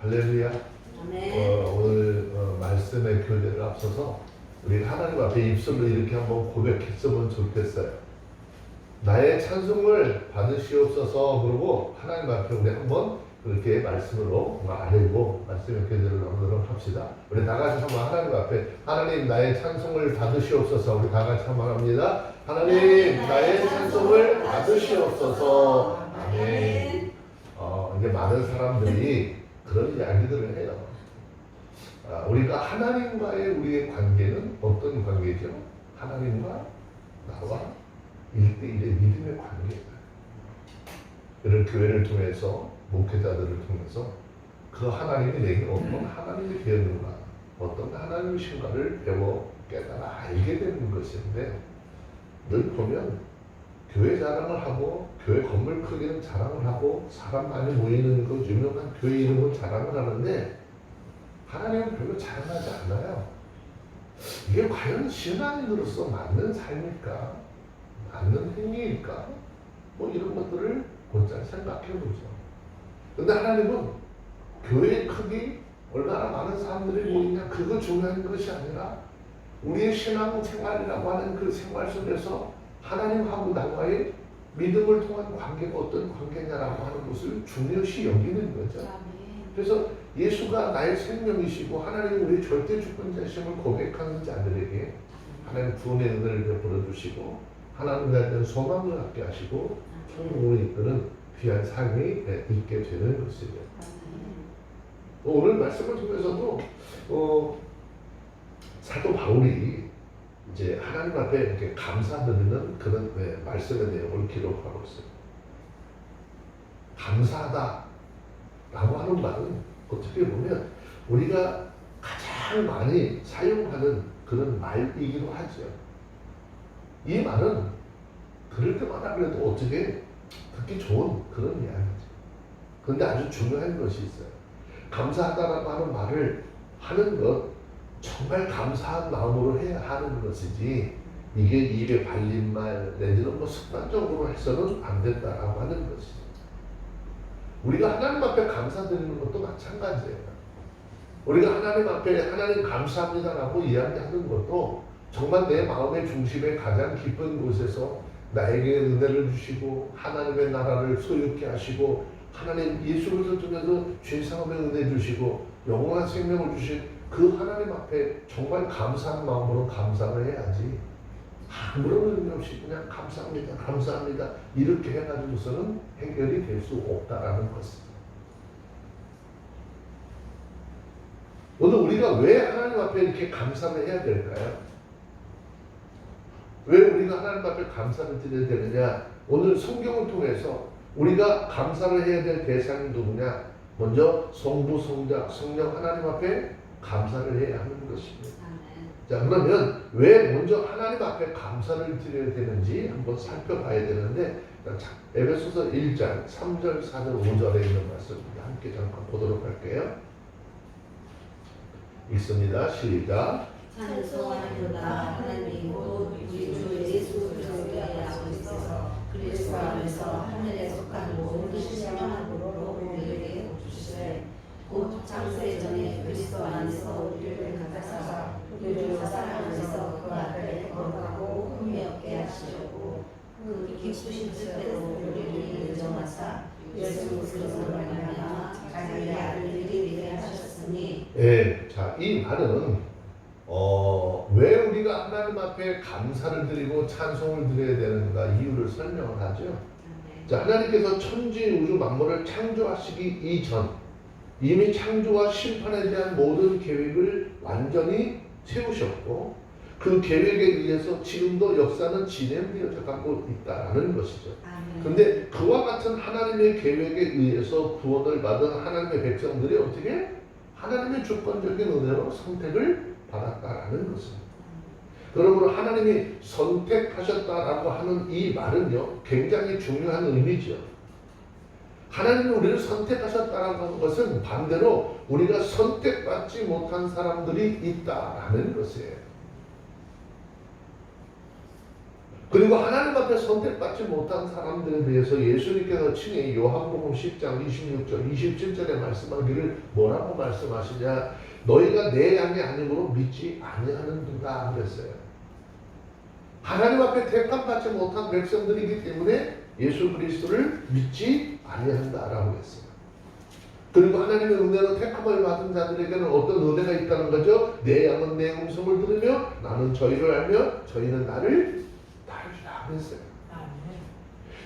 할렐루야. 아멘. 오늘 말씀의 교제를 앞서서 우리 하나님 앞에 입술로 이렇게 한번 고백했으면 좋겠어요. 나의 찬송을 받으시옵소서. 그러고 하나님 앞에 우리 한번 그렇게 말씀으로 아뢰고 말씀의 교제를 나누도록 합시다. 우리 다 같이 한번 하나님 앞에 하나님 나의 찬송을 받으시옵소서. 우리 다 같이 한번 합니다. 하나님 나의 찬송을 받으시옵소서. 아멘. 이제 많은 사람들이 그런 이야기들을 해요. 우리가 하나님과의 우리의 관계는 어떤 관계죠? 하나님과 나와 1대1의 믿음의 관계다. 이런 교회를 통해서 목회자들을 통해서 그 하나님이 내게 어떤 하나님이 되었는가, 어떤 하나님이신가를 배워 깨달아 알게 되는 것인데, 늘 보면 교회 자랑을 하고 교회 건물 크기는 자랑을 하고 사람 많이 모이는 그 유명한 교회 이름은 자랑을 하는데 하나님은 별로 자랑하지 않아요. 이게 과연 신앙인으로서 맞는 삶일까? 맞는 행위일까? 이런 것들을 곧잘 생각해 보죠. 근데 하나님은 교회의 크기, 얼마나 많은 사람들이 모이냐, 그거 중요한 것이 아니라 우리의 신앙 생활이라고 하는 그 생활 속에서 하나님하고 나와의 믿음을 통한 관계가 어떤 관계냐라고 하는 것을 중요시 여기는 거죠. 그래서 예수가 나의 생명이시고 하나님이 우리의 절대 주권자심을 고백하는 자들에게 하나님 구원의 은혜를 베풀어 주시고 하나님에 대한 소망을 갖게 하시고 천국으로 이끄는 귀한 삶이 있게 되는 것이죠. 오늘 말씀을 통해서도 사도 바울이 이제 하나님 앞에 이렇게 감사드리는 그런 말씀의 내용을 기록하고 있어요. 감사하다 라고 하는 말은 어떻게 보면 우리가 가장 많이 사용하는 그런 말이기도 하죠. 이 말은 들을 때마다 그래도 어떻게 듣기 좋은 그런 이야기죠. 그런데 아주 중요한 것이 있어요. 감사하다라고 하는 말을 하는 것, 정말 감사한 마음으로 해야 하는 것이지 이게 입에 발린 말 내지는 습관적으로 해서는 안 된다라고 하는 것이죠. 우리가 하나님 앞에 감사드리는 것도 마찬가지예요. 우리가 하나님 앞에 하나님 감사합니다라고 이야기하는 것도 정말 내 마음의 중심에 가장 깊은 곳에서 나에게 은혜를 주시고 하나님의 나라를 소유케 하시고 하나님 예수를 통해서 죄사함의 은혜 주시고 영원한 생명을 주신 그 하나님 앞에 정말 감사한 마음으로 감사를 해야지 아무런 의미 없이 그냥 감사합니다 감사합니다 이렇게 해가지고서는 해결이 될 수 없다라는 것입니다. 오늘 우리가 왜 하나님 앞에 이렇게 감사를 해야 될까요? 왜 우리가 하나님 앞에 감사를 드려야 되느냐? 오늘 성경을 통해서 우리가 감사를 해야 될 대상이 누구냐? 먼저 성부, 성자, 성령 하나님 앞에 감사를 해야 하는 것입니다. 자, 그러면 왜 먼저 하나님 앞에 감사를 드려야 되는지 한번 살펴봐야 되는데, 에베소서 1장 3절, 4절, 5절에 있는 말씀입니다. 함께 잠깐 보도록 할게요. 읽습니다. 시작. 찬송하노다. 하나님 곧 우리 주 예수 그리스도의 아버지께서 그리스도 안에서 하늘에 속한 모든 신령함으로 우리에게 주시되 곧 창세 전에 그리스도 안에서 우리를 가져사 우리를 사랑 안에서 그 앞에 거룩하고 흠이 없게 하시려고 그 기쁘신 뜻대로 우리를 인정하사 예수 그리스도로 말미암아 자기의 아들 이르게 하셨으니. 예, 자, 이 말은 왜 우리가 하나님 앞에 감사를 드리고 찬송을 드려야 되는가 이유를 설명을 하죠. 자, 하나님께서 천지 우주 만물을 창조하시기 이전 이미 창조와 심판에 대한 모든 계획을 완전히 세우셨고 그 계획에 의해서 지금도 역사는 진행되어 가고 있다는 것이죠. 그런데 그와 같은 하나님의 계획에 의해서 구원을 받은 하나님의 백성들이 어떻게 하나님의 주권적인 은혜로 선택을 받았다라는 것입니다. 그러므로 하나님이 선택하셨다라고 하는 이 말은요, 굉장히 중요한 의미죠. 하나님이 우리를 선택하셨다라고 하는 것은 반대로 우리가 선택받지 못한 사람들이 있다라는 것이에요. 그리고 하나님 앞에 선택받지 못한 사람들에 대해서 예수님께서 친히 요한복음 10장 26절 27절에 말씀하기를 뭐라고 말씀하시냐, 너희가 내 양이 아니므로 믿지 아니하는도다 그랬어요. 하나님 앞에 택함받지 못한 백성들이기 때문에 예수 그리스도를 믿지 아니한다라고 했어요. 그리고 하나님의 은혜로 택함을 받은 자들에게는 어떤 은혜가 있다는 거죠? 내 양은 내 음성을 들으며 나는 저희를 알며 저희는 나를 따르리라 그랬어요.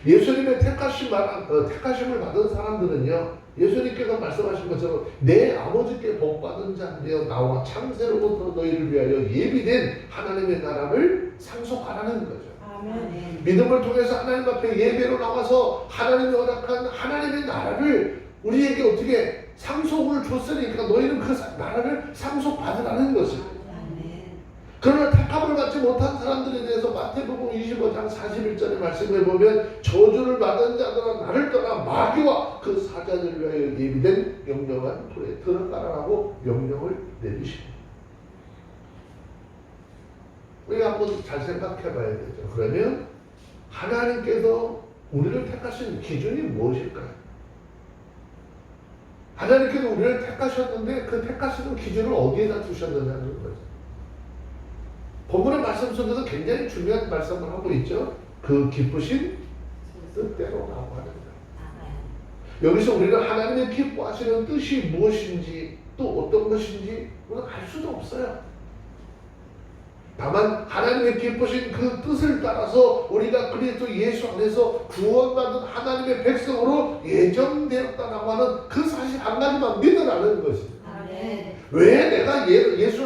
예수님의 택하심을 받은 사람들은요, 예수님께서 말씀하신 것처럼 내 아버지께 복받은 자들이여 나와 창세로부터 너희를 위하여 예비된 하나님의 나라를 상속하라는 거죠. 아멘. 믿음을 통해서 하나님 앞에 예배로 나와서 하나님이 허락한 하나님의 나라를 우리에게 어떻게 상속을 줬으니까 너희는 그 나라를 상속받으라는 것입니다. 그러나 택함을 받지 못한 사람들에 대해서 마태복음 25장 41절의 말씀을 보면 저주를 받은 자들아 나를 떠나 마귀와 그 사자들을 위하여 예비된 영영한 불에 들어가라고 명령을 내리십니다. 우리가 한번 잘 생각해 봐야 되죠. 그러면 하나님께서 우리를 택하신 기준이 무엇일까요? 하나님께서 우리를 택하셨는데 그 택하시는 기준을 어디에다 두셨느냐는 거죠. 본문의 말씀 속에서 굉장히 중요한 말씀을 하고 있죠. 그 기쁘신 뜻대로라고 하는 거예요. 여기서 우리는 하나님의 기뻐하시는 뜻이 무엇인지 또 어떤 것인지 우리는 알 수도 없어요. 다만 하나님의 기쁘신 그 뜻을 따라서 우리가 그리스도 예수 안에서 구원받은 하나님의 백성으로 예정되었다라고 하는 그 사실 한 가지만 믿으라는 것입니다. 왜 내가 예수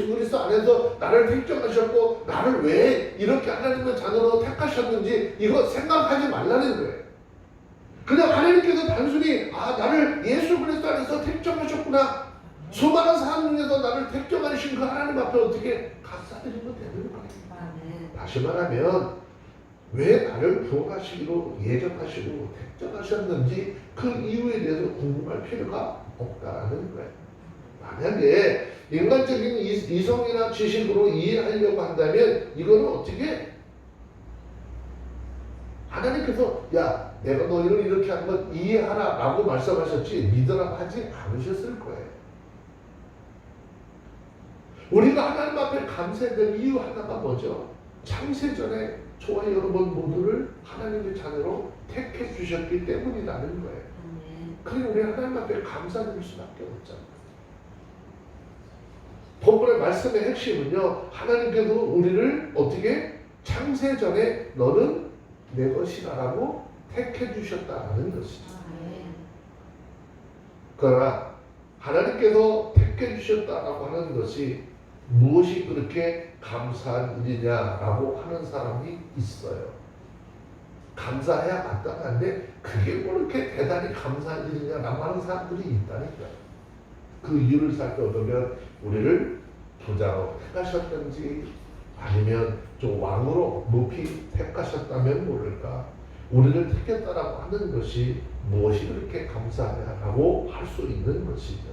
그리스도 안에서 나를 택정하셨고 나를 왜 이렇게 하나님의 자녀로 택하셨는지 이거 생각하지 말라는 거예요. 그냥 하나님께서 단순히 나를 예수 그리스도 안에서 택정하셨구나, 수많은 사람 중에서 나를 택정하신 그 하나님 앞에 어떻게 감사드리면 되는 거예요. 다시 말하면 왜 나를 구원하시기로 예정하시고 택정하셨는지 그 이유에 대해서 궁금할 필요가 없다라는 거예요. 만약에 인간적인 이성이나 지식으로 이해하려고 한다면 이거는 어떻게 하나님께서 야 내가 너희를 이렇게 한 건 이해하라 라고 말씀하셨지 믿으라고 하지 않으셨을 거예요. 우리가 하나님 앞에 감사해야 될 이유 하나가 뭐죠? 창세전에 저와 여러분 모두를 하나님의 자녀로 택해 주셨기 때문이라는 거예요. 그래서 우리 하나님 앞에 감사드릴 수밖에 없잖아요. 본문의 말씀의 핵심은요, 하나님께서 우리를 어떻게 창세전에 너는 내 것이라고 택해 주셨다는 것이죠. 그러나 하나님께서 택해 주셨다라고 하는 것이 무엇이 그렇게 감사한 일이냐라고 하는 사람이 있어요. 감사해야 마땅한데 그게 뭐 이렇게 대단히 감사한 일이냐라고 하는 사람들이 있다니까요. 그 이유를 살펴보면 우리를 부자로 택하셨든지 아니면 좀 왕으로 높이 택하셨다면 모를까, 우리를 택했다라고 하는 것이 무엇이 그렇게 감사하냐라고 할 수 있는 것이죠.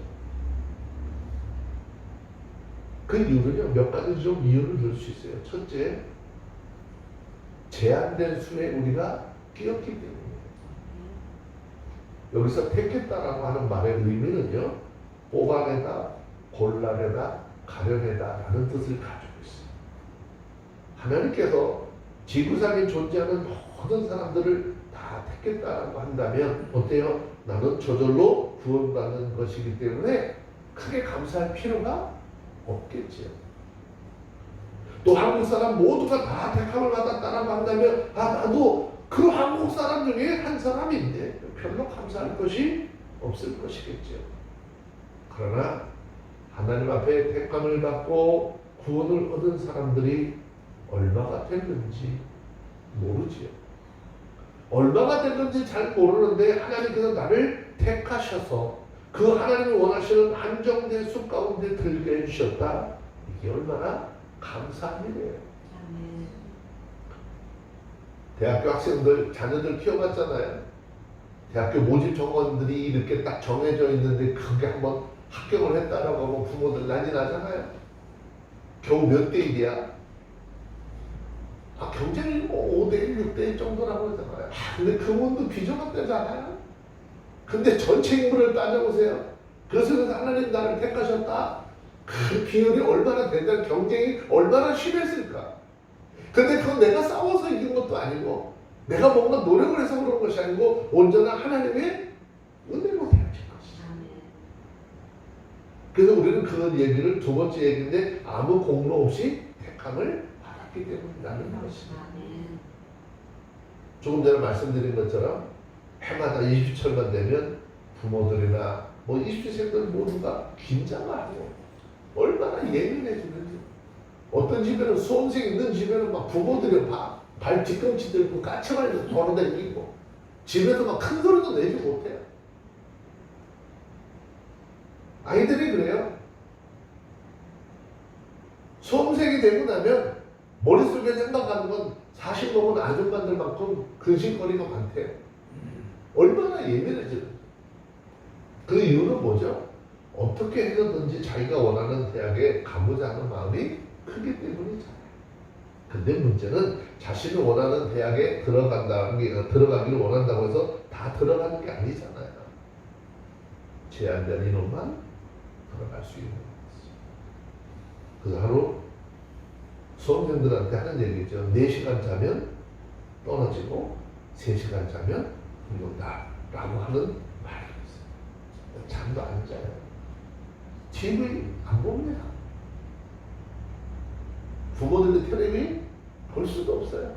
그 이유는요, 몇 가지 좀 이유를 들 수 있어요. 첫째, 제한된 수에 우리가 끼었기 때문이에요. 여기서 택했다라고 하는 말의 의미는요, 뽑아내다, 골라내다, 가려내다라는 뜻을 가지고 있어요. 하나님께서 지구상에 존재하는 모든 사람들을 다 택했다라고 한다면 어때요? 나는 저절로 구원받는 것이기 때문에 크게 감사할 필요가 없겠지요. 또 한국 사람 모두가 다 택함을 받았다라고 한다면 나도 그 한국 사람 중에 한 사람인데 별로 감사할 것이 없을 것이겠죠. 그러나 하나님 앞에 택함을 받고 구원을 얻은 사람들이 얼마가 됐는지 모르지요. 얼마가 됐는지 잘 모르는데 하나님께서 나를 택하셔서 그 하나님이 원하시는 한정된 수 가운데 들게 해주셨다. 이게 얼마나 감사한 일이에요. 대학교 학생들 자녀들 키워봤잖아요. 대학교 모집 정원들이 이렇게 딱 정해져 있는데 그게 한번 합격을 했다라고 하면 부모들 난리 나잖아요. 겨우 몇 대 1이야? 경쟁이 뭐 5대1, 6대1 정도라고 하잖아요. 근데 그분도 비정합되잖아요. 근데 전체 인물을 따져보세요. 그래서 하나님 나를 택하셨다. 그 비율이 얼마나 된다는 경쟁이 얼마나 심했을까. 근데 그건 내가 싸워서 이긴 것도 아니고 내가 뭔가 노력을 해서 그런 것이 아니고 온전한 하나님의 은혜로 되어진 것이죠. 그래서 우리는 그 얘기를 두 번째 얘기인데 아무 공로 없이 택함을 받았기 때문이라는 것입니다. 조금 전에 말씀드린 것처럼 해마다 20철만 되면 부모들이나 뭐 20세들 모두가 긴장하고 얼마나 예민해지는지. 어떤 집에는 수험생 있는 집에는 막 부모들이 발 뒤꿈치 들고 까치발로 돌아다니고 집에서 막 큰 소리도 내지 못해요. 아이들이 그래요. 수험생이 되고 나면 머릿속에 생각하는 건 40 넘은 아줌마들만큼 근심거리가 많대요. 얼마나 예민해지는지. 그 이유는 뭐죠? 어떻게 해서든지 자기가 원하는 대학에 가보자 하는 마음이 크기 때문이잖아요. 근데 문제는 자신이 원하는 대학에 들어가기를 원한다고 해서 다 들어가는 게 아니잖아요. 제한된 인원만 들어갈 수 있는 거죠. 그래서 하루 수험생들한테 하는 얘기죠. 4시간 자면 떨어지고 3시간 자면 붙는다 라고 하는 말이 있어요. 잠도 안 자요. TV 안 봅니다. 부모들도 텔레비 볼 수도 없어요.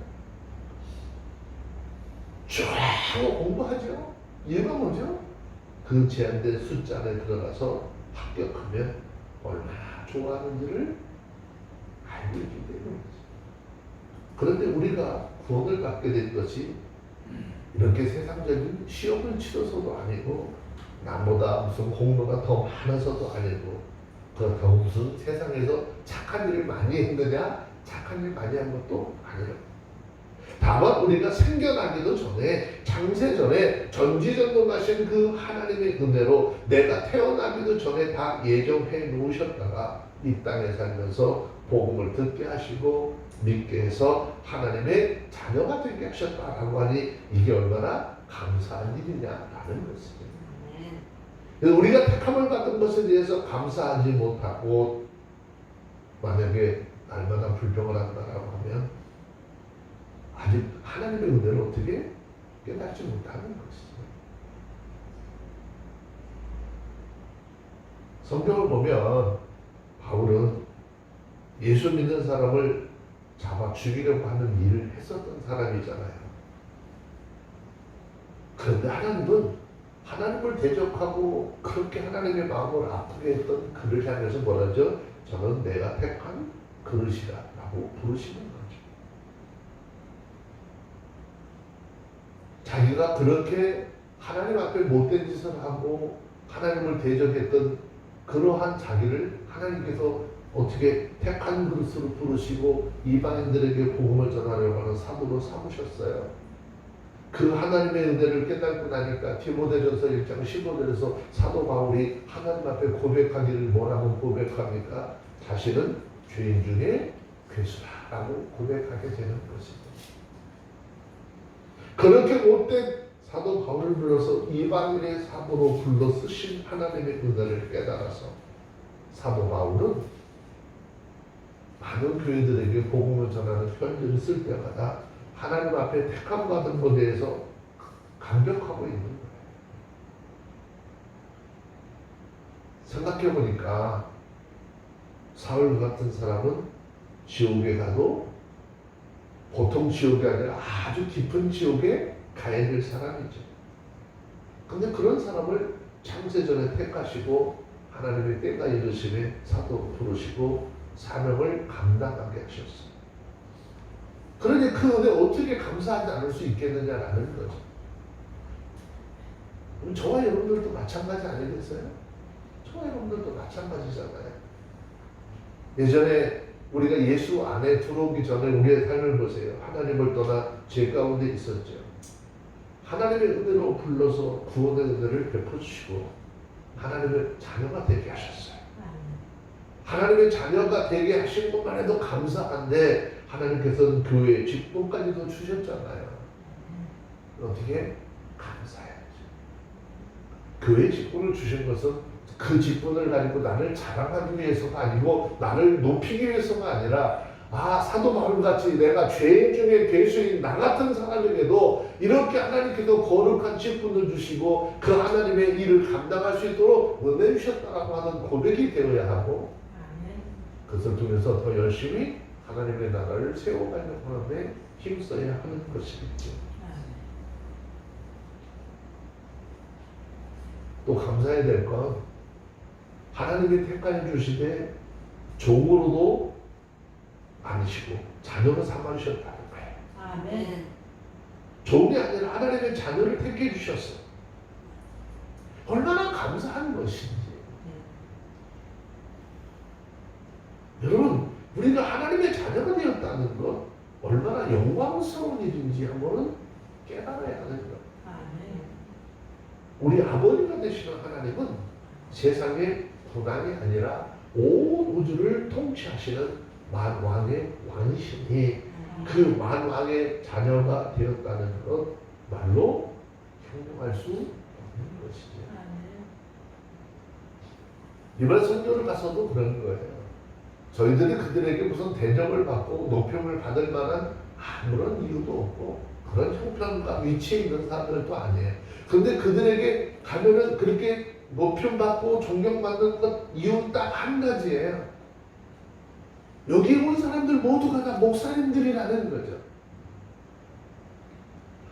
쭉 공부하죠. 이유가 뭐죠? 그 제한된 숫자 안에 들어가서 합격하면 얼마나 좋아하는지를 알고 있기 때문이죠. 그런데 우리가 구원을 받게 된 것이 이렇게 세상적인 시험을 치러서도 아니고 남보다 무슨 공로가 더 많아서도 아니고 그렇다고 무슨 세상에서 착한 일을 많이 했느냐? 착한 일 많이 한 것도 아니에요. 다만 우리가 생겨나기도 전에 창세전에 전지전능하신 그 하나님의 은혜로 내가 태어나기도 전에 다 예정해 놓으셨다가 이 땅에 살면서 복음을 듣게 하시고 믿게 해서 하나님의 자녀가 되게 하셨다라고 하니 이게 얼마나 감사한 일이냐라는 것입니다. 우리가 택함을 받은 것에 대해서 감사하지 못하고 만약에 날마다 불평을 한다라고 하면 아직 하나님의 은혜를 어떻게 깨닫지 못하는 것이죠. 성경을 보면 바울은 예수 믿는 사람을 잡아 죽이려고 하는 일을 했었던 사람이잖아요. 그런데 하나님을 대적하고 그렇게 하나님의 마음을 아프게 했던 그를 향해서 뭐라죠? 저는 내가 택한 그릇이다 라고 부르시는 거죠. 자기가 그렇게 하나님 앞에 못된 짓을 하고 하나님을 대적했던 그러한 자기를 하나님께서 어떻게 택한 그릇으로 부르시고 이방인들에게 복음을 전하려고 하는 사도로 삼으셨어요. 그 하나님의 은혜를 깨닫고 나니까 디모데전서 1장 15절에서 사도 바울이 하나님 앞에 고백하기를 뭐라고 고백합니까? 자신은 죄인 중에 괴수라라고 고백하게 되는 것입니다. 그렇게 못된 사도 바울을 불러서 이방인의 사도로 불러 쓰신 하나님의 은혜를 깨달아서 사도 바울은 많은 교회들에게 복음을 전하는 편지를 쓸 때마다 하나님 앞에 택함 받은 것에 대해서 감격하고 있는 거예요. 생각해 보니까 사울 같은 사람은 지옥에 가도 보통 지옥이 아니라 아주 깊은 지옥에 가야 될 사람이죠. 근데 그런 사람을 창세전에 택하시고 하나님의 때가 이르심에 사도로 부르시고 사명을 감당하게 하셨어요. 그러니 그 은혜 어떻게 감사하지 않을 수 있겠느냐라는 거죠. 그럼 저와 여러분들도 마찬가지 아니겠어요? 저와 여러분들도 마찬가지잖아요. 예전에 우리가 예수 안에 들어오기 전에 우리의 삶을 보세요. 하나님을 떠나 죄 가운데 있었죠. 하나님의 은혜로 불러서 구원의 은혜를 베풀어주시고 하나님의 자녀가 되게 하셨어요. 하나님의 자녀가 되게 하신 것만 해도 감사한데 하나님께서는 교회의 직분까지도 주셨잖아요. 어떻게? 감사해야죠. 교회 직분을 주신 것은 그 직분을 가지고 나를 자랑하기 위해서가 아니고 나를 높이기 위해서가 아니라 사도 바울같이 내가 죄인 중에 괴수인 나 같은 사람에게도 이렇게 하나님께서 거룩한 직분을 주시고 그 하나님의 일을 감당할 수 있도록 은혜 주셨다라고 하는 고백이 되어야 하고 그것을 통해서 더 열심히 하나님의 나라를 세워가려고 하는데 힘써야 하는 것이겠죠. 또 감사해야 될 건 하나님이 택하여 주시되 종으로도 아니시고 자녀로 삼아주셨다는 거예요. 아멘. 종이 아니라 하나님의 자녀를 택해 주셨어요. 얼마나 감사한 것인지. 여러분, 우리가 하나님의 자녀가 되었다는 것 얼마나 영광스러운 일인지 한번은 깨달아야 하는 것. 우리 아버지가 되시는 하나님은 세상의 고난이 아니라 온 우주를 통치하시는 만왕의 왕이시니 그 만왕의 자녀가 되었다는 것 말로 형용할 수 없는 것이죠. 이번 성교를 가서도 그런 거예요. 저희들이 그들에게 무슨 대접을 받고 높임을 받을 만한 아무런 이유도 없고 그런 형편과 위치에 있는 사람들도 아니에요. 그런데 그들에게 가면은 그렇게 높임받고 존경받는 것 이유 딱 한 가지예요. 여기 온 사람들 모두가 다 목사님들이라는 거죠.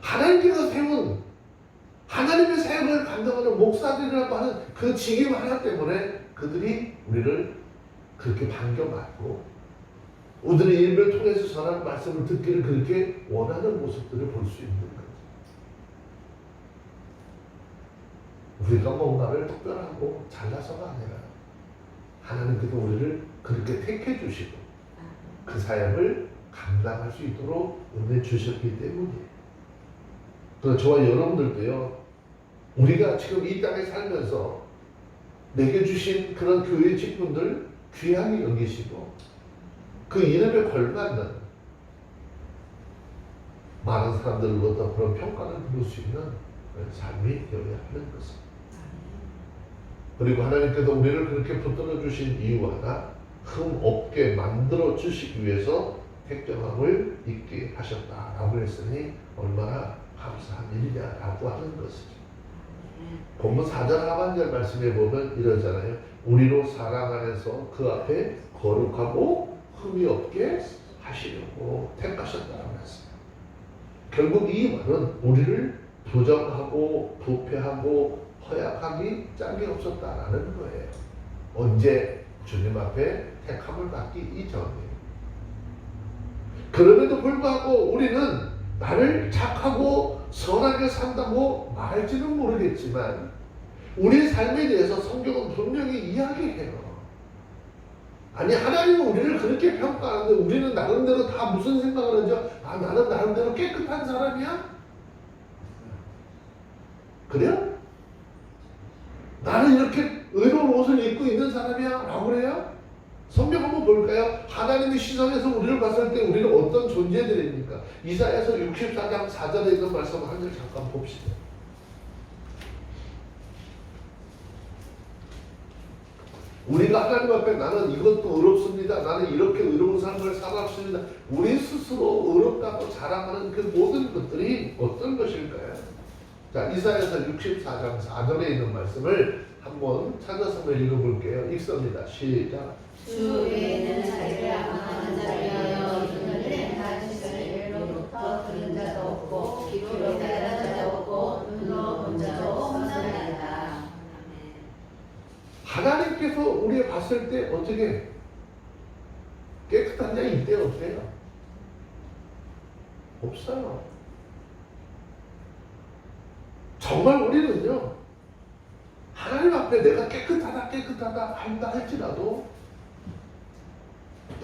하나님께서 세운 하나님의 사역을 감당하는 목사들이라고 하는 그 직임 하나 때문에 그들이 우리를 그렇게 반겨받고 우리의 일을 통해서 전하는 말씀을 듣기를 그렇게 원하는 모습들을 볼 수 있는 거죠. 우리가 뭔가를 특별하고 잘나서가 아니라 하나님께서 우리를 그렇게 택해 주시고 그 사역을 감당할 수 있도록 은혜 주셨기 때문이에요. 그래서 저와 여러분들도요, 우리가 지금 이 땅에 살면서 내게 주신 그런 교회 직분들 귀하게 여기시고 그 이름에 걸맞는 많은 사람들로부터 그런 평가를 받을 수 있는 삶이 되어야 하는 것입니다. 그리고 하나님께서 우리를 그렇게 붙들어 주신 이유 하나, 흠 없게 만들어 주시기 위해서 택정함을 있게 하셨다라고 했으니 얼마나 감사한 일이냐라고 하는 것이죠. 본문 4절 하반절 말씀에 보면 이러잖아요. 우리로 사랑 안에서 그 앞에 거룩하고 흠이 없게 하시려고 택하셨다라고 했어요. 결국 이 말은 우리를 부정하고 부패하고 허약하기 짝이 없었다라는 거예요. 언제? 주님 앞에 택함을 받기 이전이에요. 그럼에도 불구하고 우리는 나를 착하고 선하게 산다고 말할지는 모르겠지만 우리의 삶에 대해서 성경은 분명히 이야기해요. 아니, 하나님은 우리를 그렇게 평가하는데 우리는 나름대로 다 무슨 생각을 하죠? 나는 나름대로 깨끗한 사람이야? 그래요? 나는 이렇게 의로운 옷을 입고 있는 사람이야? 라고 그래요? 성경 한번 볼까요? 하나님의 시선에서 우리를 봤을 때 우리는 어떤 존재들입니까? 이사야서 64장 4절에 있는 말씀을 한 절 잠깐 봅시다. 우리가 하나님 앞에 나는 이것도 의롭습니다. 나는 이렇게 의로운 삶을 살았습니다. 우리 스스로 의롭다고 자랑하는 그 모든 것들이 어떤 것일까요? 자, 이사야서 64장 4절에 있는 말씀을 한번 찾아서 읽어볼게요. 읽습니다. 시작. 주 외에는 자기를 악망하는 자리여 이들은 다 지성으로부터 들은 자도 없고 귀로 따른 자도 없고 눈으로 본 자도 없나이다. 하나님께서 우리 봤을 때 어떻게 깨끗한 자 이때 없어요? 없어요. 정말 우리는요, 하나님 앞에 내가 깨끗하다 한다 할지라도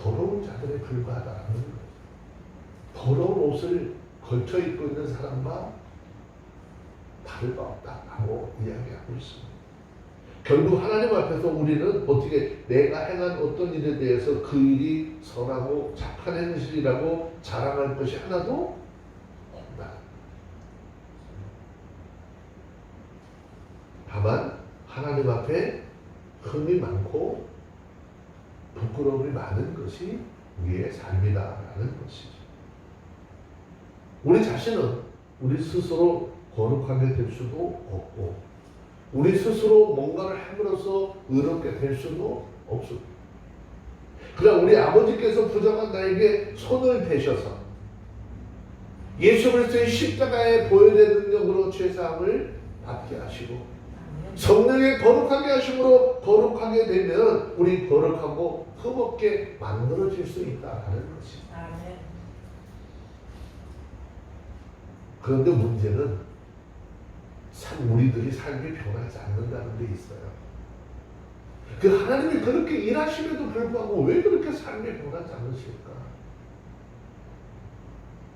더러운 자들에 불과하다는 거예요. 더러운 옷을 걸쳐 입고 있는 사람과 다를 바 없다라고 이야기하고 있습니다. 결국 하나님 앞에서 우리는 어떻게 내가 행한 어떤 일에 대해서 그 일이 선하고 착한 행실이라고 자랑할 것이 하나도 없다. 다만 하나님 앞에 흠이 많고 부끄러움이 많은 것이 우리의 삶이다라는 것이죠. 우리 자신은 우리 스스로 거룩하게 될 수도 없고 우리 스스로 뭔가를 함으로써 의롭게 될 수도 없습니다. 그러나 우리 아버지께서 부정한 나에게 손을 대셔서 예수 그리스도의 십자가의 보혈의 능력으로 죄사함을 받게 하시고 성령의 거룩하게 하심으로 거룩하게 되면 우리 거룩하고 흠없게 만들어질 수 있다는 것입니다. 그런데 문제는 우리들이 삶이 변하지 않는다는 데 있어요. 그 하나님이 그렇게 일하심에도 불구하고 왜 그렇게 삶이 변하지 않으실까?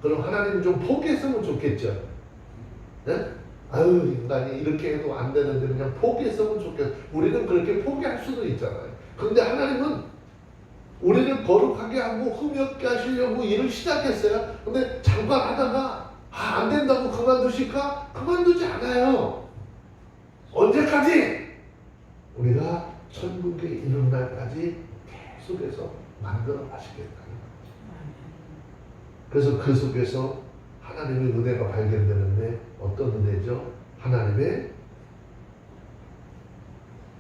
그럼 하나님 좀 포기했으면 좋겠죠. 네? 아유 인간이 이렇게 해도 안 되는데 그냥 포기했으면 좋겠어. 우리는 그렇게 포기할 수도 있잖아요. 그런데 하나님은 우리를 거룩하게 하고 흠이 없게 하시려고 일을 시작했어요. 근데 잠깐 하다가 안 된다고 그만두실까? 그만두지 않아요. 언제까지? 우리가 천국에 이르는 날까지 계속해서 만들어 가시겠다는 거죠. 그래서 그 속에서 하나님의 은혜가 발견되는데 어떤 은혜죠? 하나님의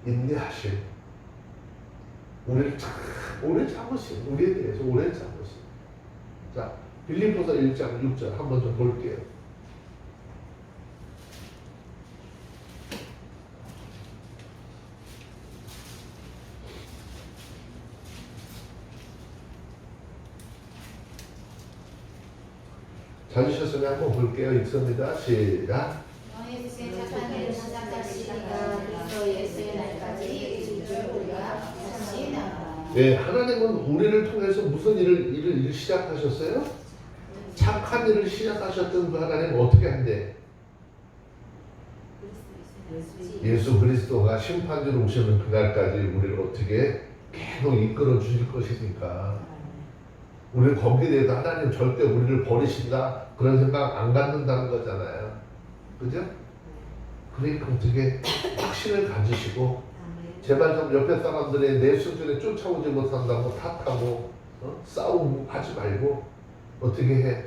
인내하심. 우리를 참 오래 참으신, 우리에 대해서 오래 참으신. 자, 빌립보서 1장 6절 한번 좀 볼게요. 찾으셨으면 한번 볼게요. 읽습니다. 시작. 너희 중에 착한 일을 시작하시니까 그리스도 예수의 날까지 이르실 줄 우리가 다시 나가라. 네, 하나님은 우리를 통해서 무슨 일을 시작하셨어요? 착한 일을 시작하셨던 그 하나님 어떻게 한대? 예수 그리스도가 심판주로 오시는 그날까지 우리를 어떻게 계속 이끌어 주실 것이니까 우리를 거기에 대해서 하나님 절대 우리를 버리신다 그런 생각 안 갖는다는 거잖아요. 그죠? 그러니까 어떻게 확신을 가지시고 제발 좀 옆에 사람들의 내 수준에 쫓아오지 못한다고 탓하고 싸우고 하지 말고 어떻게 해?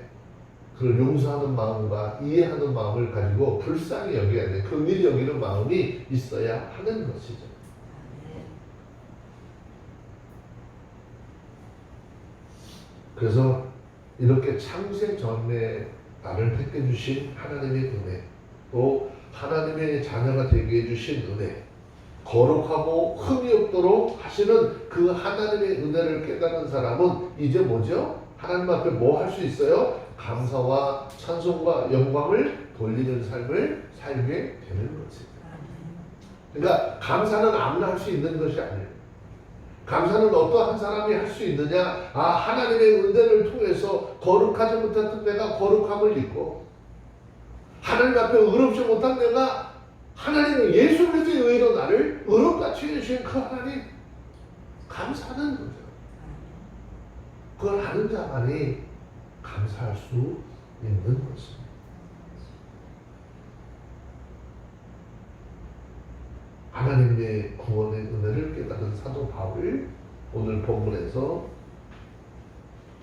그걸 용서하는 마음과 이해하는 마음을 가지고 불쌍히 여겨야 돼. 긍휼히 여기는 마음이 있어야 하는 것이죠. 그래서 이렇게 창세 전에 나를 택해 주신 하나님의 은혜, 또 하나님의 자녀가 되게 해주신 은혜, 거룩하고 흠이 없도록 하시는 그 하나님의 은혜를 깨달은 사람은 이제 뭐죠? 하나님 앞에 뭐 할 수 있어요? 감사와 찬송과 영광을 돌리는 삶을 살게 되는 거지. 그러니까 감사는 아무나 할 수 있는 것이 아니에요. 감사는 어떠한 사람이 할 수 있느냐? 하나님의 은혜를 통해서 거룩하지 못했던 내가 거룩함을 입고 하나님 앞에 의롭지 못한 내가 하나님의 예수 그리스도의 의로 나를 의롭같이 해주신 그 하나님 감사하는 거죠. 그걸 아는 자만이 감사할 수 있는 것입니다. 하나님의 구원의 은혜를 깨달은 사도 바울이 오늘 본문에서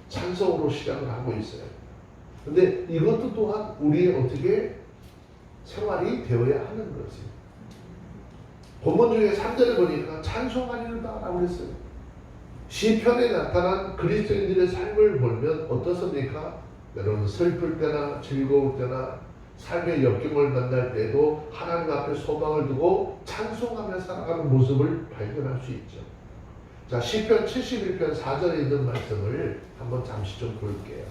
찬송으로 시작을 하고 있어요. 근데 이것도 또한 우리의 어떻게 생활이 되어야 하는 거지. 본문 중에 3절을 보니까 찬송하리로다라고 했어요. 시편에 나타난 그리스도인들의 삶을 보면 어떻습니까? 여러분 슬플 때나 즐거울 때나 삶의 역경을 만날 때도 하나님 앞에 소망을 두고 찬송하며 살아가는 모습을 발견할 수 있죠. 자, 시편 71편 4절에 있는 말씀을 한번 잠시 좀 볼게요.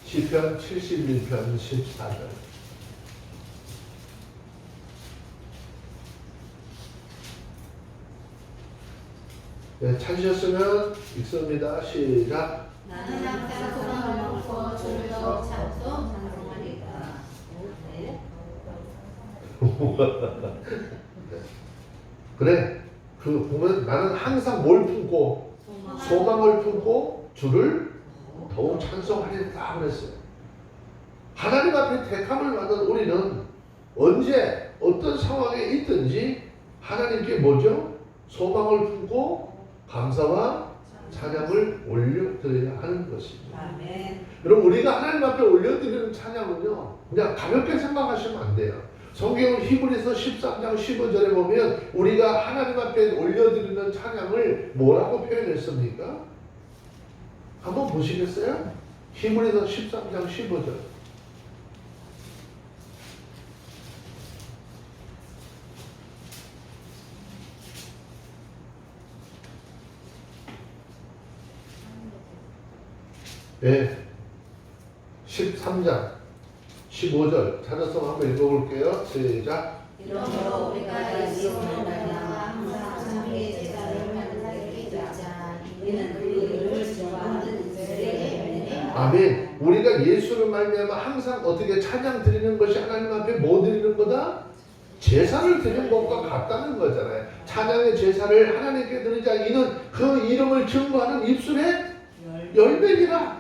시편 71편 14절. 네, 찾으셨으면 읽습니다. 시작. 나는 항상 소망을 참고 주를 더욱 참고 찬송하리다. 네. 그래. 그 보면 나는 항상 뭘 품고 소망을 품고 주를 더욱 찬송하리다 그랬어요. 하나님 앞에 택함을 받은 우리는 언제 어떤 상황에 있든지 하나님께 뭐죠? 소망을 품고 감사와 찬양을 올려드려야 하는 것입니다. 아멘. 여러분 우리가 하나님 앞에 올려드리는 찬양은요 그냥 가볍게 생각하시면 안 돼요. 성경은 히브리서 13장 15절에 보면 우리가 하나님 앞에 올려드리는 찬양을 뭐라고 표현했습니까? 한번 보시겠어요? 히브리서 13장 15절. 네. 13장 15절 찾아서 한번 읽어볼게요. 시작. 이러므로 우리가 예수님을 말미암아 항상 자기의 제사를 하는 자에게 듣자. 이는 그 일을 좋아하는 이들에게 열리네. 아멘. 우리가 예수를 말미암아 항상 어떻게 찬양 드리는 것이 하나님 앞에 뭐 드리는 거다? 제사를 드리는 것과 같다는 거잖아요. 찬양의 제사를 하나님께 드리자. 이는 그 이름을 증거하는 입술의 열매니라.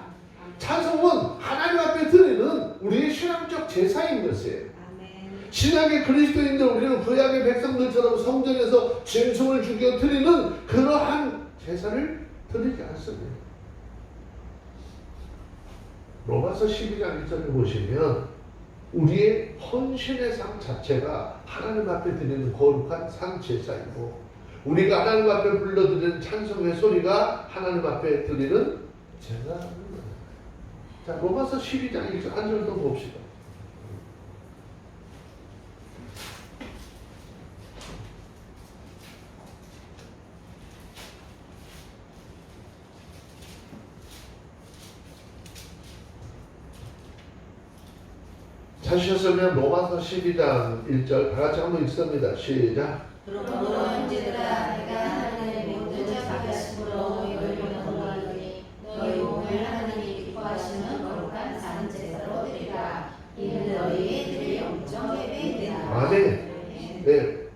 찬송은 하나님 앞에 드리는 우리의 신앙적 제사인 것이에요. 신약의 그리스도인들 우리는 구약의 백성들처럼 성전에서 짐승을 죽여 드리는 그러한 제사를 드리지 않습니다. 로마서 12장 1절을 보시면 우리의 헌신의 상 자체가 하나님 앞에 드리는 거룩한 상 제사이고 우리가 하나님 앞에 불러드리는 찬송의 소리가 하나님 앞에 드리는 제사입니다. 자, 로마서 12장 1절 한 절 더 봅시다. 찾으셨으면 로마서 12장 1절 다 같이 한번 읽습니다. 시작. 그러므로 형제들아 내가 하나님의 모든 자비하심으로 너희를 권고하노니 너희 몸을 하나님이 기뻐하시는 거룩한 산 제사로 드리라. 이는 너희의 드릴 영적 예배이다. 아멘. 네,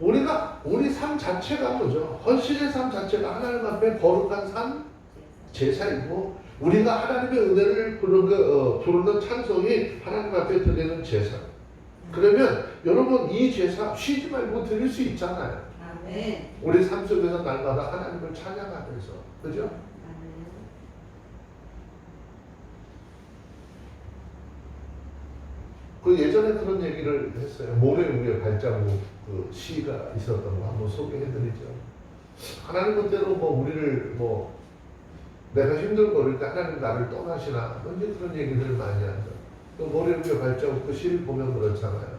우리 삶 자체가 뭐죠? 헌신의 삶 자체가 하나님 앞에 거룩한 삶 제사이고 우리가 하나님의 은혜를 부르는 찬송이 하나님 앞에 드리는 제사. 그러면 여러분 이 제사 쉬지 말고 드릴 수 있잖아요. 아멘. 우리 삶 속에서 날마다 하나님을 찬양하면서, 그죠? 그 예전에 그런 얘기를 했어요. 모래 위에 발자국 그 시가 있었던 거 한번 소개해드리죠. 하나님은 때로 뭐 우리를 뭐 내가 힘들고 그럴 때 하나님 나를 떠나시나 언제 그런 얘기들을 많이 하죠. 또 모래 위에 발자국 그 시를 보면 그렇잖아요.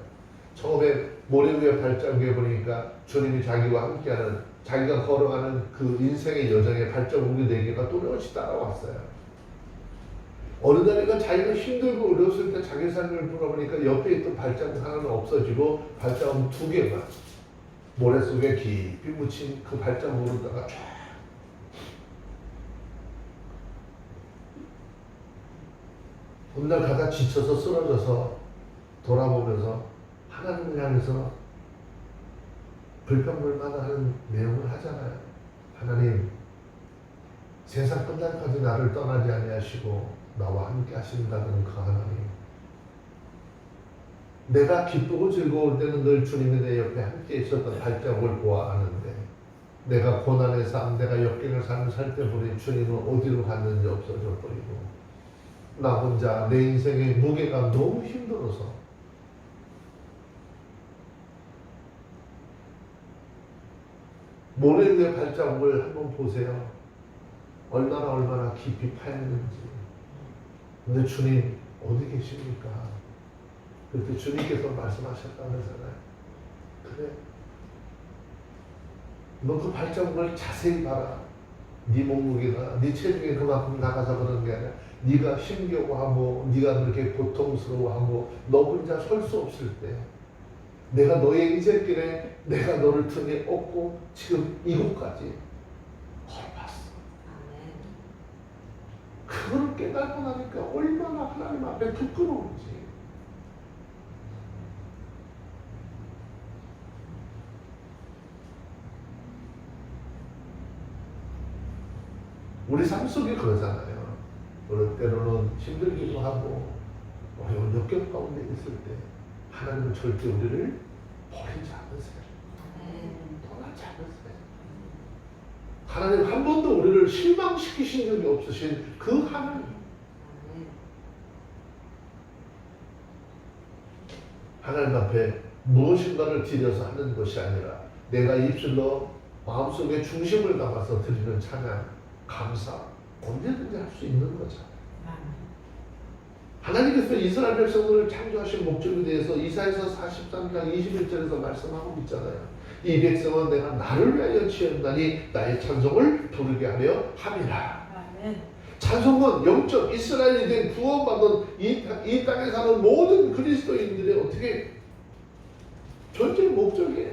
처음에 모래 위에 발자국에 보니까 주님이 자기와 함께하는 자기가 걸어가는 그 인생의 여정에 발자국이 4개가 또렷이 따라왔어요. 어느 날에가 자기가 힘들고 어려웠을 때 자기 삶을 돌아보니까 옆에 있던 발자국 하나는 없어지고 발자국 2개만 모래 속에 깊이 묻힌 그 발자국으로다가 쫙 어느 날 가다 지쳐서 쓰러져서 돌아보면서 하나님을 향해서 불평불만하는 내용을 하잖아요. 하나님, 세상 끝날까지 나를 떠나지 아니하시고 나와 함께 하신다는 그 하나님. 내가 기쁘고 즐거울 때는 늘 주님이 내 옆에 함께 있었던 발자국을 보아하는데 내가 고난의 삶, 내가 역경의 삶을 살 때 보니 주님은 어디로 갔는지 없어져 버리고 나 혼자 내 인생의 무게가 너무 힘들어서 모래 위의 발자국을 한번 보세요. 얼마나 깊이 파였는지. 근데 주님 어디 계십니까? 그때 주님께서 말씀하셨다면서요. 그래. 너 그 발자국을 자세히 봐라. 네 몸무게가 네 체중이 그만큼 나가서 그런 게 아니라 네가 힘겨워하고 네가 그렇게 고통스러워하고 너 혼자 설 수 없을 때 내가 너의 인생길에 내가 너를 등에 업고 지금 이곳까지 걸어봤어. 그걸 깨달아. 깨닫고 나니까 얼마나 하나님 앞에 부끄러운지. 우리 삶 속에 그러잖아요. 어느 때로는 힘들기도 하고 어려운 역경 가운데 있을 때 하나님은 절대 우리를 버리지 않으세요. 떠나지 않으세요. 하나님 한 번도 우리를 실망시키신 적이 없으신 그 하나님. 하나님 앞에 무엇인가를 드려서 하는 것이 아니라 내가 입술로 마음속에 중심을 담아서 드리는 찬양, 감사 언제든지 할 수 있는 거죠. 하나님께서 이스라엘 백성들을 창조하신 목적에 대해서 이사야서 43장 21절에서 말씀하고 있잖아요. 이 백성은 내가 나를 위하여 지었나니 나의 찬송을 부르게 하며 함이라. 찬송은 영적 이스라엘이 된 구원받은 이 땅에 사는 모든 그리스도인들의 어떻게 존재 목적이에요.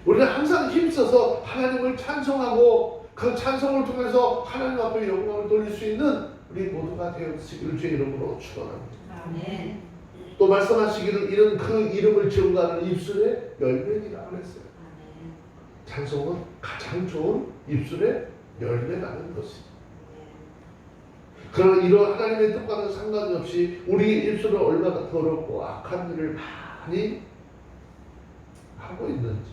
우리는 항상 힘써서 하나님을 찬송하고 그 찬송을 통해서 하나님 앞에 영광을 돌릴 수 있는 우리 모두가 되었으기를 주의 이름으로 축원합니다. 아멘. 또 말씀하시기를 이런 그 이름을 증거하는 입술의 열매이라고 했어요. 아멘. 찬송은 가장 좋은 입술의 열매라는 것이죠. 그러나 이런 하나님의 뜻과는 상관이 없이 우리 입술은 얼마나 더럽고 악한 일을 많이 하고 있는지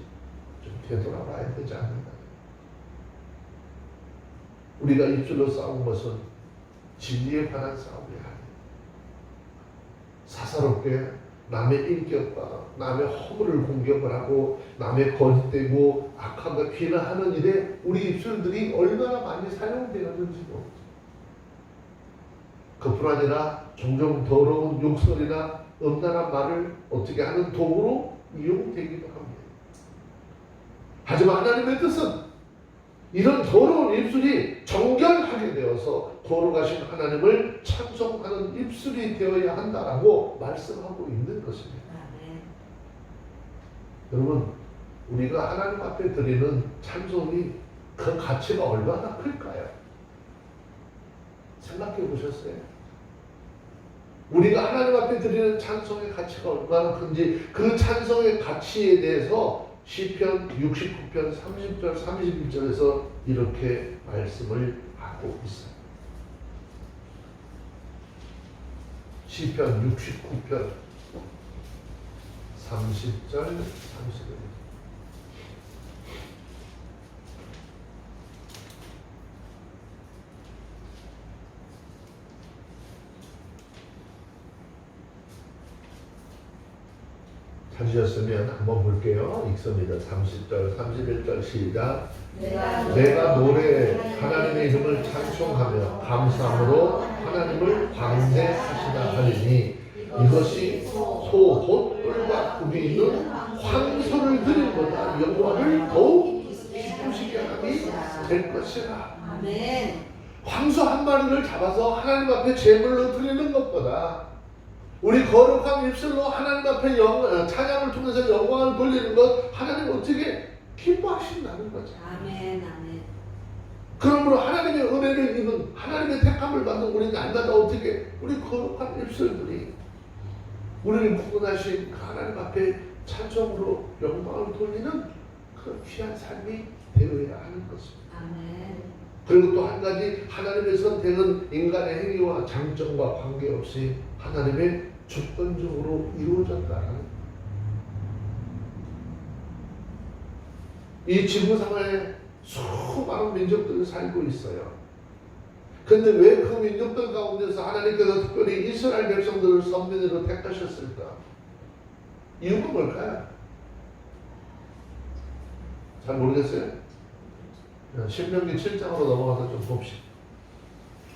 좀 되돌아봐야 되지 않는가. 우리가 입술로 싸운 것은 진리에 관한 싸움이 아니에요. 사사롭게 남의 인격과 남의 허물을 공격을 하고 남의 거짓되고 악함과 비난하는 일에 우리 입술들이 얼마나 많이 사용되었는지도. 그뿐 아니라 종종 더러운 욕설이나 음란한 말을 어떻게 하는 도구로 이용되기도 합니다. 하지만 하나님의 뜻은 이런 더러운 입술이 정결하게 되어서 거룩하신 하나님을 찬송하는 입술이 되어야 한다라고 말씀하고 있는 것입니다. 여러분, 우리가 하나님 앞에 드리는 찬송이 그 가치가 얼마나 클까요? 생각해 보셨어요? 우리가 하나님 앞에 드리는 찬송의 가치가 얼마나 큰지 그 찬송의 가치에 대해서 시편 69편 30절 31절에서 이렇게 말씀을 하고 있어요. 시편 69편 30절 31절. 찾으셨으면 한번 볼게요. 읽습니다. 30절, 31절 시작. 내가 노래 하나님의 이름을 찬송하며 감사함으로 하나님을 광대하시다 하리니 이것이 소 곧 뿔과 굽이 있는 황소를 드림보다 영광을 더욱 기쁘시게 하니 될 것이라. 아멘. 황소 한 마리를 잡아서 하나님 앞에 제물로 드리는 것보다 우리 거룩한 입술로 하나님 앞에 찬양을 통해서 영광을 돌리는 것 하나님 어떻게 기뻐하신다는 거죠. 아멘. 아멘. 그러므로 하나님의 은혜를 입은 하나님의 택함을 받는 우리 날마다 어떻게 우리 거룩한 입술들이 우리를 구원하신 하나님 앞에 찬송으로 영광을 돌리는 그 귀한 삶이 되어야 하는 것입니다. 아멘. 그리고 또 한 가지 하나님의 선택은 인간의 행위와 장점과 관계없이 하나님의 주권적으로 이루어졌다는 이 지구상에 수많은 민족들이 살고 있어요. 그런데 왜 그 민족들 가운데서 하나님께서 특별히 이스라엘 백성들을 선민으로 택하셨을까? 이유가 뭘까요? 잘 모르겠어요? 신명기 7장으로 넘어가서 좀 봅시다.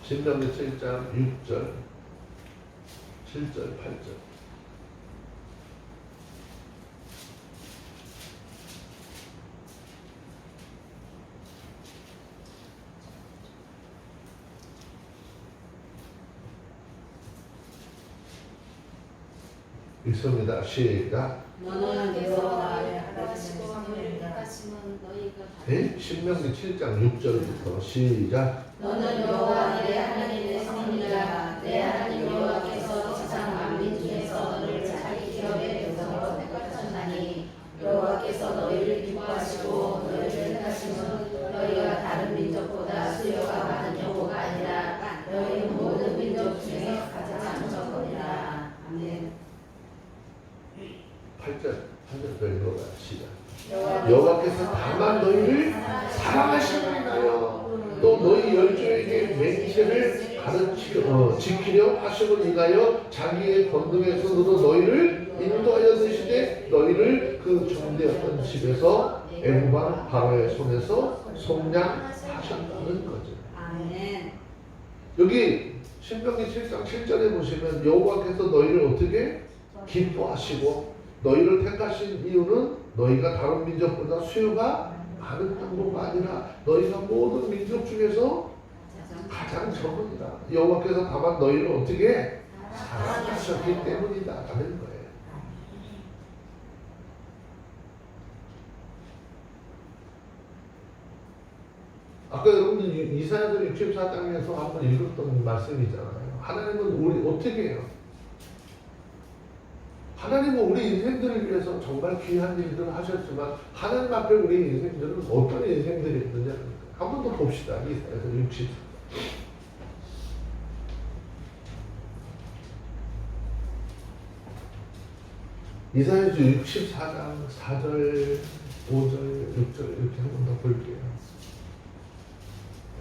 신명기 7장 6절 7절 8절. 읽습니다. 시작. 너는 여호와의 하나님의 성을 택하심은 너희가 신명기 7장 6절부터 시작. 너는 여호와의 하나님의 8절 읽어봐요. 시작. 여호와께서 다만 너희를 사랑하시나요? 또 너희 열조에게 맹세를 지키려 하심을 인하여 자기의 권능의 손으로 너희를 인도하여 드시되 너희를 그 정되었던 집에서 애굽왕 바로의 손에서 속량하셨다는 거죠. 아멘. 여기 신명기 7장 7절에 보시면 여호와께서 너희를 어떻게 기뻐하시고 너희를 택하신 이유는 너희가 다른 민족보다 수요가 많은 정도가 아니라 너희가 모든 민족 중에서 가장 적으니라. 여호와께서 다만 너희를 어떻게 사랑하셨기 때문이다 라는 거예요. 아까 여러분들 이사야서 64장에서 한번 읽었던 말씀이잖아요. 하나님은 우리 어떻게 해요? 하나님은 우리 인생들을 위해서 정말 귀한 일들을 하셨지만 하나님 앞에 우리 인생들은 어떤 인생들이 있느냐 한 번 더 봅시다. 이사야서 64. 이사야서 64장 4절, 5절, 6절 이렇게 한 번 더 볼게요.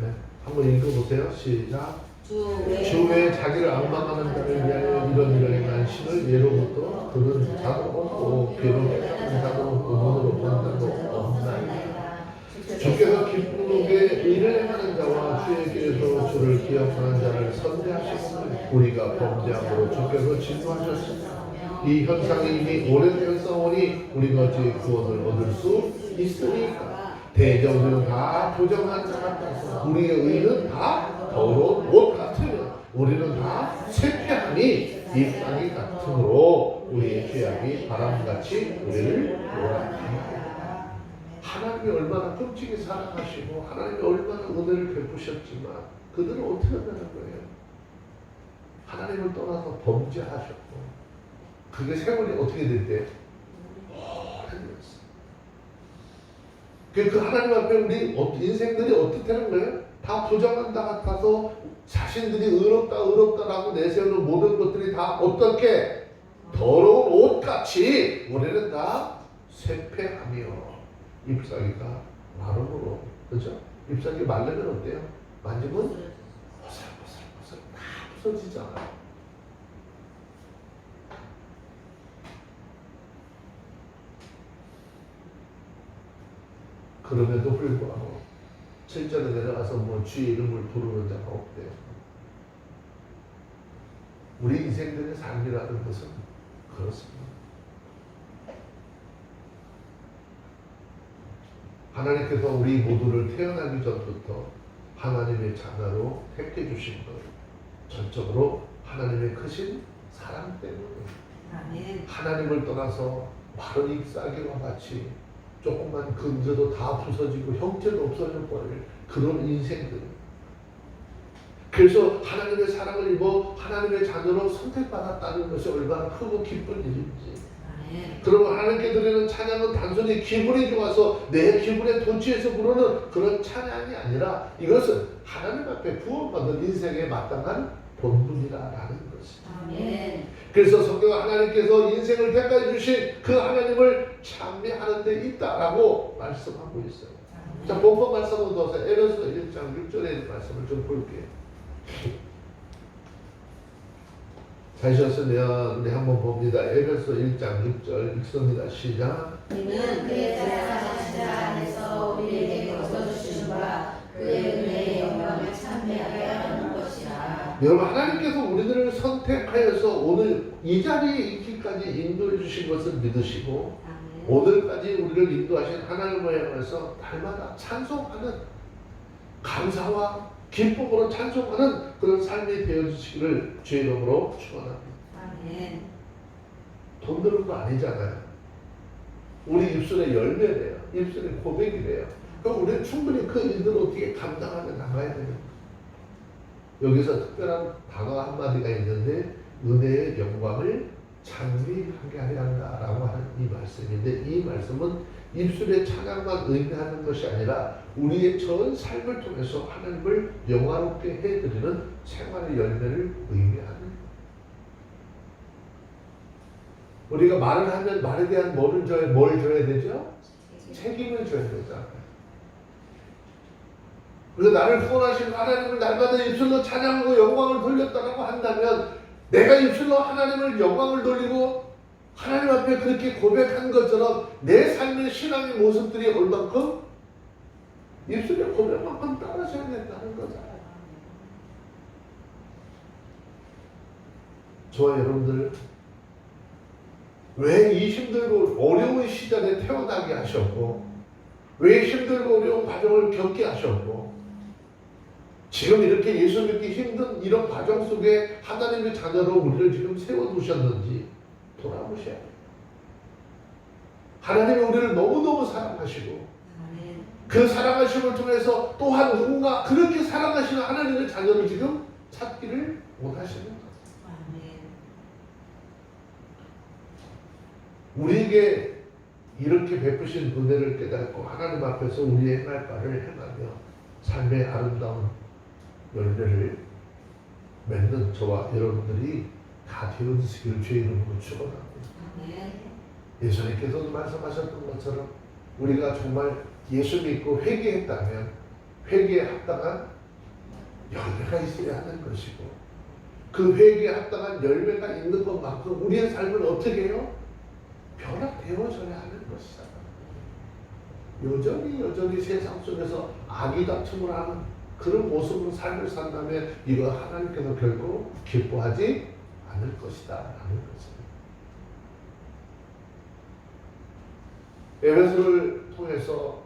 네, 한번 읽어보세요. 시작. 주 외에 자기를 앙망하는 자를 위하여 이런 행한 신을 예로부터 들은 자도 없고 귀로 깨닫는 자도 없고 눈으로 본 자도 없나이다. 주께서 기쁘게 일을 행하는 자와 주의 길에서 주를 기억하는 자를 선대하시고 우리가 범죄함으로 주께서 진노하셨습니다. 이 현상이 이미 오래된 사오니 우리가 어찌 구원을 얻을 수 있으리까. 대적은 다 부정한 자 같아서 우리의 의는 다 더러운 옷 같으며 우리는 다 쇠폐함이 잎사귀 같으므로 우리의 죄악이 바람같이 우리를 몰아냅니다. 하나님이 얼마나 끔찍히 사랑하시고 하나님이 얼마나 은혜를 베푸셨지만 그들은 어떻게 한다는 거예요? 하나님을 떠나서 범죄하셨고 그게 세월이 어떻게 될 때? 그 하나님 앞에 우리 인생들이 어떻게 하는 거예요? 다 부정한 자 같아서 자신들이 의롭다라고 내세우는 모든 것들이 다 어떻게 더러운 옷같이 우리는 다 쇠폐하며 잎사귀가 마름으로 그렇죠? 잎사귀 마르면 어때요? 만지면 보슬보슬 다 부서지잖아요. 그럼에도 불구하고 7절에 내려가서 뭐 주의 이름을 부르는 자가 없대요. 우리 인생들의 삶이라는 것은 그렇습니다. 하나님께서 우리 모두를 태어나기 전부터 하나님의 자녀로 택해 주신 것 전적으로 하나님의 크신 사랑 때문에 하나님을 떠나서 마른 잎사귀와 같이 조금만 건져도 다 부서지고 형체도 없어져 버릴 그런 인생들. 그래서 하나님의 사랑을 입어 하나님의 자녀로 선택받았다는 것이 얼마나 크고 기쁜 일인지. 그러면 하나님께 드리는 찬양은 단순히 기분이 좋아서 내 기분에 도취해서 부르는 그런 찬양이 아니라 이것은 하나님 앞에 구원받은 인생에 마땅한 본분이라는 것입니다. 그래서 성경 하나님께서 인생을 택하여 주신 그 하나님을 찬미하는 데 있다라고 말씀하고 있어요. 자, 본문 말씀을 둬서 에베소 1장 6절에 있는 말씀을 좀 볼게요. 다시었으면 우리 한번 봅니다. 에베소 1장 6절 읽습니다. 시작. 이는 그의 자랑하신 자 안에서 우리에게 거둬주시는바 그의 은혜의 영광을 찬미하게 하는 것이라. 여러분 하나님께서 우리들을 선택하여서 오늘 이 자리에 있기까지 인도해 주신 것을 믿으시고 오늘까지 우리를 인도하신 하나님을 향해서 날마다 찬송하는 감사와 기쁨으로 찬송하는 그런 삶이 되어주시기를 주의 이름으로 축원합니다. 아멘. 돈 드는 거 아니잖아요. 우리 입술의 열매래요. 입술의 고백이래요. 그럼 우리는 충분히 그 일들을 어떻게 감당하며 나가야 됩니다. 여기서 특별한 단어 한마디가 있는데 은혜의 영광을 찬미하게 하려 한다라고 하는 이 말씀인데 이 말씀은 입술의 찬양만 의미하는 것이 아니라 우리의 전 삶을 통해서 하나님을 영화롭게 해드리는 생활의 열매를 의미하는 우리가 말을 하면 말에 대한 뭘 줘야 되죠? 책임을 져야 되잖아요. 그래서 나를 구원하신 하나님을 날마다 입술로 찬양하고 영광을 돌렸다고 한다면 내가 입술로 하나님을 영광을 돌리고 하나님 앞에 그렇게 고백한 것처럼 내 삶의 신앙의 모습들이 얼만큼 입술의 고백만큼 따라줘야 된다는 거잖아요. 저와 여러분들 왜 이 힘들고 어려운 시절에 태어나게 하셨고 왜 힘들고 어려운 과정을 겪게 하셨고 지금 이렇게 예수 믿기 힘든 이런 과정 속에 하나님의 자녀로 우리를 지금 세워두셨는지 돌아보셔야 돼요. 하나님이 우리를 너무너무 사랑하시고 그 사랑하심을 통해서 또한 누군가 그렇게 사랑하시는 하나님의 자녀를 지금 찾기를 원하시는 거예요. 우리에게 이렇게 베푸신 은혜를 깨닫고 하나님 앞에서 우리의 행할 바를 행하며 삶의 아름다운 열매를 맺는 저와 여러분들이 다 되어주시기를 주의 이름으로 축원합니다. 예수님께서도 말씀하셨던 것처럼 우리가 정말 예수 믿고 회개했다면 회개에 합당한 열매가 있어야 하는 것이고 그 회개에 합당한 열매가 있는 것만큼 우리의 삶은 어떻게 해요? 변화되어져야 하는 것이다. 여전히 세상 속에서 악이 다툼을 하는 그런 모습으로 삶을 산다면 이거 하나님께서 결코 기뻐하지 않을 것이다 라는 것입니다. 에베소를 통해서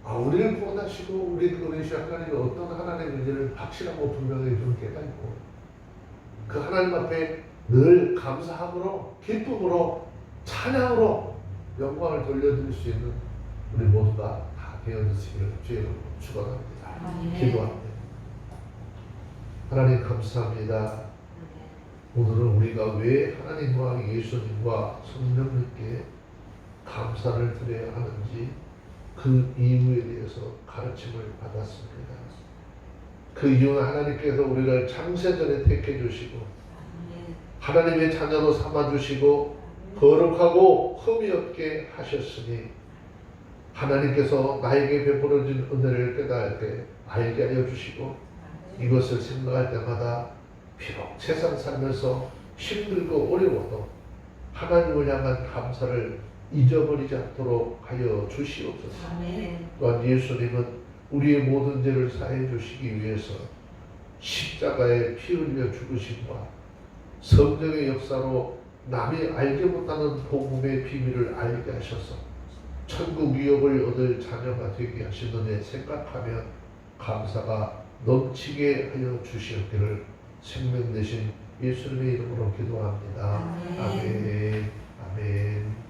우리를 구원하시고 우리 그리스도 하나님이 어떤 하나님인지를 확실하고 분명히 좀 깨닫고 그 하나님 앞에 늘 감사함으로 기쁨으로 찬양으로 영광을 돌려드릴 수 있는 우리 모두가 다 되어주시기를 주의 이름으로 축원합니다. 기도합니다. 하나님 감사합니다. 오늘은 우리가 왜 하나님과 예수님과 성령님께 감사를 드려야 하는지 그 이유에 대해서 가르침을 받았습니다. 그 이유는 하나님께서 우리를 창세전에 택해 주시고 하나님의 자녀로 삼아 주시고 거룩하고 흠이 없게 하셨으니 하나님께서 나에게 베풀어진 은혜를 깨닫게 알게 하여 주시고 이것을 생각할 때마다 비록 세상 살면서 힘들고 어려워도 하나님을 향한 감사를 잊어버리지 않도록 하여 주시옵소서. 또한 예수님은 우리의 모든 죄를 사해 주시기 위해서 십자가에 피 흘려 죽으심과 성령의 역사로 남이 알지 못하는 복음의 비밀을 알게 하셔서 천국 유업을 얻을 자녀가 되게 하시느니 생각하며 감사가 넘치게 하여 주시옵기를 생명 되신 예수님의 이름으로 기도합니다. 아멘. 아멘.